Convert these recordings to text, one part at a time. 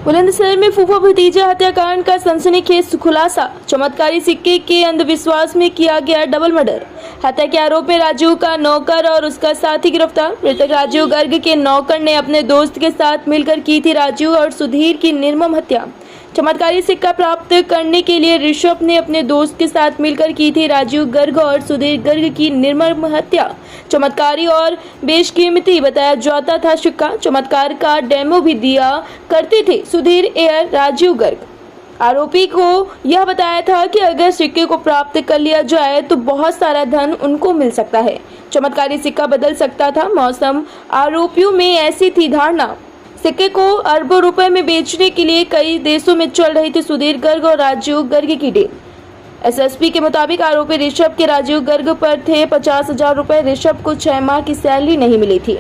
बुलंदशहर में फूफा भतीजा हत्याकांड का सनसनीखेज खुलासा। चमत्कारी सिक्के के अंधविश्वास में किया गया डबल मर्डर। हत्या के आरोप में राजू का नौकर और उसका साथी गिरफ्तार। मृतक राजू गर्ग के नौकर ने अपने दोस्त के साथ मिलकर की थी राजू और सुधीर की निर्मम हत्या। चमत्कारी सिक्का प्राप्त करने के लिए ऋषभ ने अपने दोस्त के साथ मिलकर की थी राजू गर्ग और सुधीर गर्ग की निर्मम हत्या। चमत्कारी और बेशकीमती बताया जाता था सिक्का। चमत्कार का डेमो भी दिया करते थे सुधीर एयर राजू गर्ग। आरोपी को यह बताया था कि अगर सिक्के को प्राप्त कर लिया जाए तो बहुत सारा धन उनको मिल सकता है। चमत्कारी सिक्का बदल सकता था मौसम। आरोपियों में ऐसी थी धारणा। सिक्के को अरबों रुपए में बेचने के लिए कई देशों में चल रही थी सुधीर गर्ग और राजू गर्ग की डील। एसएसपी के मुताबिक आरोपी ऋषभ के राजू गर्ग पर थे 50,000 रुपए। ऋषभ को 6 माह की सैलरी नहीं मिली थी।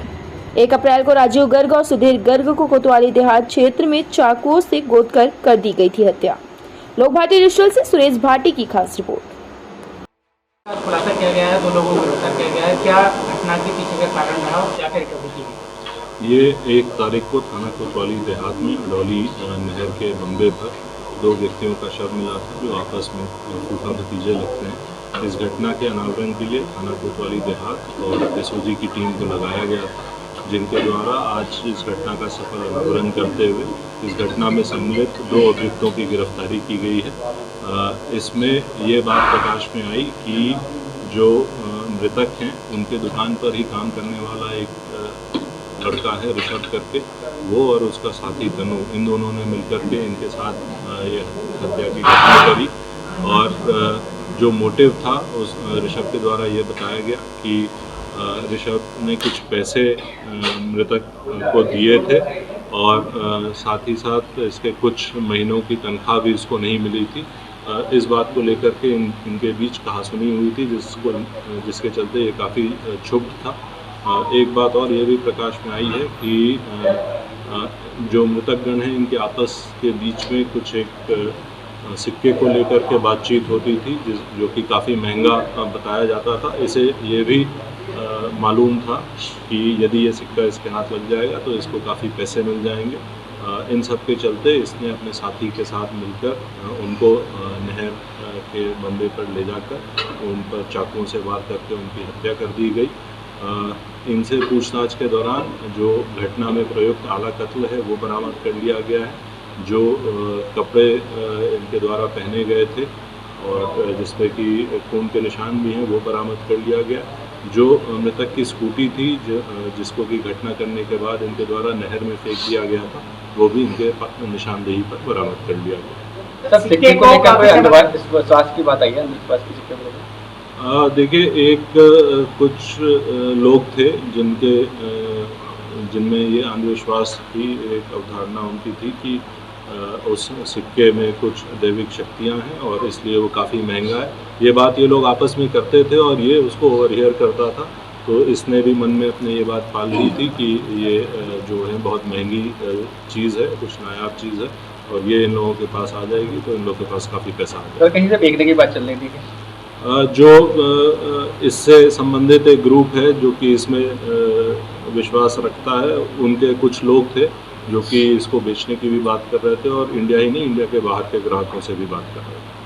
1 अप्रैल को राजू गर्ग और सुधीर गर्ग को कोतवाली देहात क्षेत्र में चाकुओं से गोदकर कर दी गई थी हत्या। लोक भारती डिजिटल से सुरेश भाटी की खास रिपोर्ट। खुलासा किया गया है, 2 लोगों को गिरफ्तार किया गया है। क्या घटना के पीछे का कारण रहा और क्या रिकवरी की गई? ये 1 तारीख को थाना कोतवाली देहात में अडौली नहर के बंबे पर 2 व्यक्तियों का शव मिला था जो आपस में फूफा भतीजे लगते हैं। इस घटना के अनावरण के लिए थाना कोतवाली देहात और एसओजी की टीम को लगाया गया था, जिनके द्वारा आज इस घटना का सफल अनावरण करते हुए इस घटना में सम्मिलित 2 अभियुक्तों की गिरफ्तारी की गई है। इसमें ये बात प्रकाश में आई कि जो मृतक हैं उनके दुकान पर ही काम करने वाला एक लड़का है ऋषभ करके, वो और उसका साथी तनु, इन दोनों ने मिलकर के इनके साथ ये हत्या की घटना करी। और जो मोटिव था उस ऋषभ के द्वारा ये बताया गया कि ऋषभ ने कुछ पैसे मृतक को दिए थे और साथ ही साथ इसके कुछ महीनों की तनख्वाह भी इसको नहीं मिली थी। इस बात को लेकर के इनके बीच कहासुनी हुई थी जिसके चलते ये काफ़ी क्षुब्ध था। एक बात और ये भी प्रकाश में आई है कि जो मृतकगण हैं इनके आपस के बीच में कुछ एक सिक्के को लेकर के बातचीत होती थी जो कि काफ़ी महंगा बताया जाता था। इसे ये भी मालूम था कि यदि ये सिक्का इसके हाथ लग जाएगा तो इसको काफ़ी पैसे मिल जाएंगे। इन सब के चलते इसने अपने साथी के साथ मिलकर उनको नहर के बंबे पर ले जाकर उन पर चाकुओं से वार करके उनकी हत्या कर दी गई। इनसे पूछताछ के दौरान जो घटना में प्रयुक्त आला कत्ल है वो बरामद कर लिया गया है। जो कपड़े इनके द्वारा पहने गए थे और जिस पे कि खून के निशान भी हैं वो बरामद कर लिया गया। जो मृतक की स्कूटी थी जिसको कि घटना करने के बाद इनके द्वारा नहर में फेंक दिया गया था वो भी इनके निशानदेही पर बरामद कर लिया गया। सर, सिक्के को लेकर कोई अंधविश्वास की बात आई है? अंधविश्वास की सिक्के को देखिए, एक कुछ लोग थे जिनमें ये अंधविश्वास की एक अवधारणा उनकी थी कि उस सिक्के में कुछ दैविक शक्तियां हैं और इसलिए वो काफ़ी महंगा है। ये बात ये लोग आपस में करते थे और ये उसको ओवरहियर करता था, तो इसने भी मन में अपने ये बात पाल ली थी कि ये जो है बहुत महंगी चीज़ है, कुछ नायाब चीज़ है और ये इन लोगों के पास आ जाएगी तो इन लोगों के पास काफ़ी पैसा आ जाएगा। तो कहीं से बेचने की बात चल रही थी? जो इससे संबंधित एक ग्रुप है जो कि इसमें विश्वास रखता है, उनके कुछ लोग थे जो कि इसको बेचने की भी बात कर रहे थे और इंडिया ही नहीं, इंडिया के बाहर के ग्राहकों से भी बात कर रहे थे।